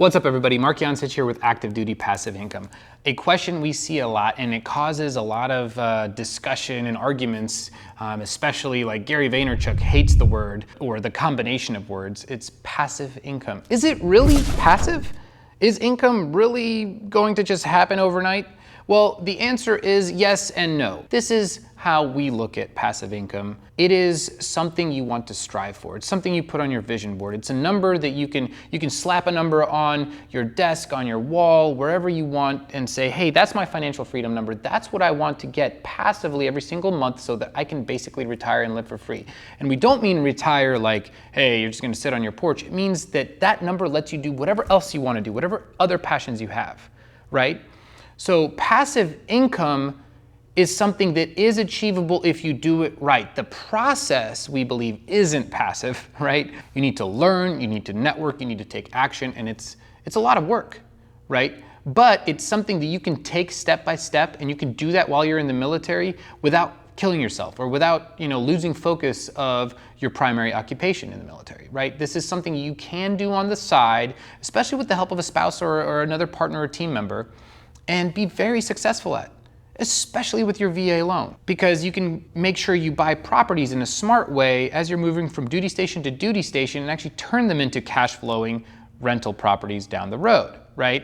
What's up, everybody? Mark Yancich here with Active Duty Passive Income. A question we see a lot, and it causes a lot of discussion and arguments, especially like Gary Vaynerchuk hates the word or the combination of words. It's passive income. Is it really passive? Is income really going to just happen overnight? Well, the answer is yes and no. This is how we look at passive income. It is something you want to strive for. It's something you put on your vision board. It's a number that you can slap a number on your desk, on your wall, wherever you want, and say, hey, that's my financial freedom number. That's what I want to get passively every single month so that I can basically retire and live for free. And we don't mean retire like, hey, you're just gonna sit on your porch. It means that that number lets you do whatever else you wanna do, whatever other passions you have, right? So passive income is something that is achievable if you do it right. The process, we believe, isn't passive, right? You need to learn, you need to network, you need to take action, and it's a lot of work, right? But it's something that you can take step by step, and you can do that while you're in the military without killing yourself or without losing focus of your primary occupation in the military, right? This is something you can do on the side, especially with the help of a spouse or another partner or team member, and be very successful at, especially with your VA loan, because you can make sure you buy properties in a smart way as you're moving from duty station to duty station and actually turn them into cash flowing rental properties down the road, right?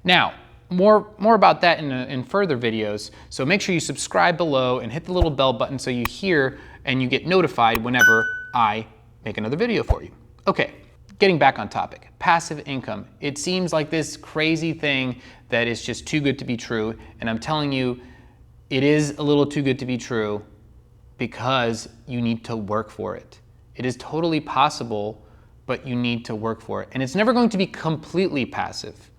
Now, more about that in further videos, so make sure you subscribe below and hit the little bell button so you hear and you get notified whenever I make another video for you. Okay, getting back on topic, passive income. It seems like this crazy thing that is just too good to be true, and I'm telling you, it is a little too good to be true because you need to work for it. It is totally possible, but you need to work for it. And it's never going to be completely passive.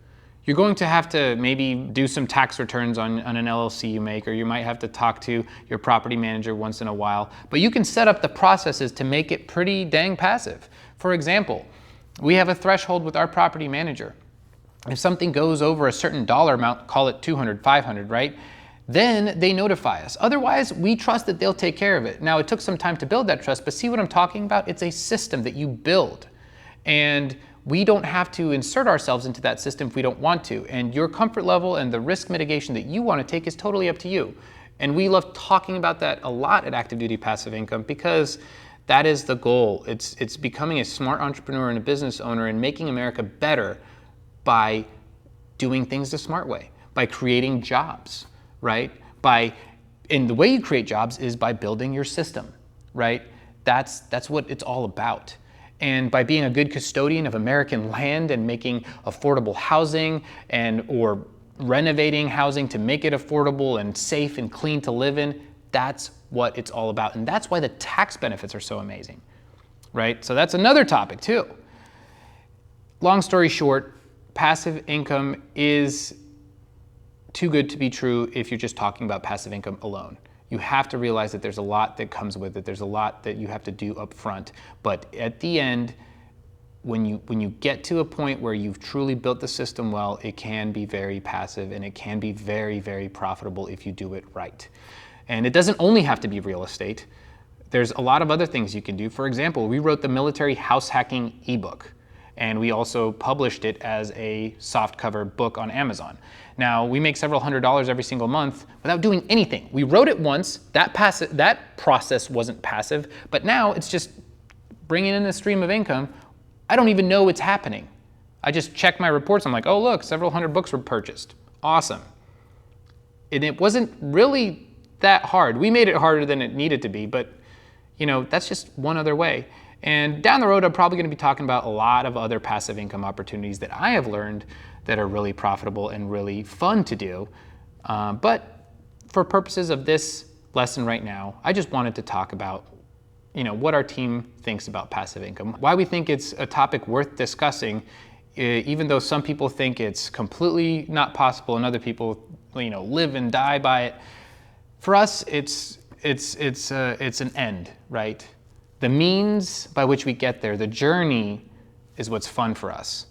You're going to have to maybe do some tax returns on an LLC you make, or you might have to talk to your property manager once in a while, but you can set up the processes to make it pretty dang passive. For example, we have a threshold with our property manager. If something goes over a certain dollar amount, call it 200, 500, right? Then they notify us. Otherwise, we trust that they'll take care of it. Now, it took some time to build that trust, but see what I'm talking about? It's a system that you build. And we don't have to insert ourselves into that system if we don't want to. And your comfort level and the risk mitigation that you want to take is totally up to you. And we love talking about that a lot at Active Duty Passive Income because that is the goal. It's becoming a smart entrepreneur and a business owner and making America better by doing things the smart way, by creating jobs, right? And the way you create jobs is by building your system, right? That's what it's all about. And by being a good custodian of American land and making affordable housing or renovating housing to make it affordable and safe and clean to live in, that's what it's all about. And that's why the tax benefits are so amazing, right? So that's another topic too. Long story short, passive income is too good to be true if you're just talking about passive income alone. You have to realize that there's a lot that comes with it. There's a lot that you have to do up front. But at the end, when you get to a point where you've truly built the system well, it can be very passive and it can be very, very profitable if you do it right. And it doesn't only have to be real estate. There's a lot of other things you can do. For example, we wrote the military house hacking ebook, and we also published it as a softcover book on Amazon. Now, we make several $100s every single month without doing anything. We wrote it once, that process wasn't passive, but now it's just bringing in a stream of income. I don't even know it's happening. I just check my reports, I'm like, oh look, several hundred books were purchased. Awesome. And it wasn't really that hard. We made it harder than it needed to be, but that's just one other way. And down the road, I'm probably going to be talking about a lot of other passive income opportunities that I have learned that are really profitable and really fun to do. But for purposes of this lesson right now, I just wanted to talk about what our team thinks about passive income, why we think it's a topic worth discussing, even though some people think it's completely not possible and other people live and die by it. For us, it's an end, right? The means by which we get there, the journey, is what's fun for us.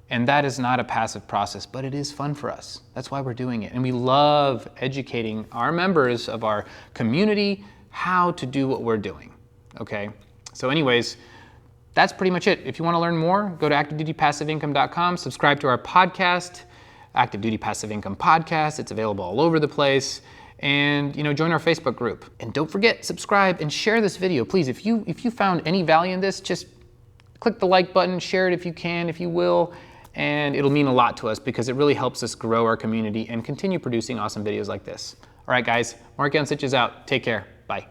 And that is not a passive process, but it is fun for us. That's why we're doing it. And we love educating our members of our community how to do what we're doing, okay? So anyways, that's pretty much it. If you want to learn more, go to activedutypassiveincome.com, subscribe to our podcast, Active Duty Passive Income Podcast. It's available all over the place. And join our Facebook group. And don't forget, subscribe and share this video. Please, if you found any value in this, just click the like button, share it if you can, if you will, and it'll mean a lot to us because it really helps us grow our community and continue producing awesome videos like this. All right, guys, Mark Young Sitch is out. Take care. Bye.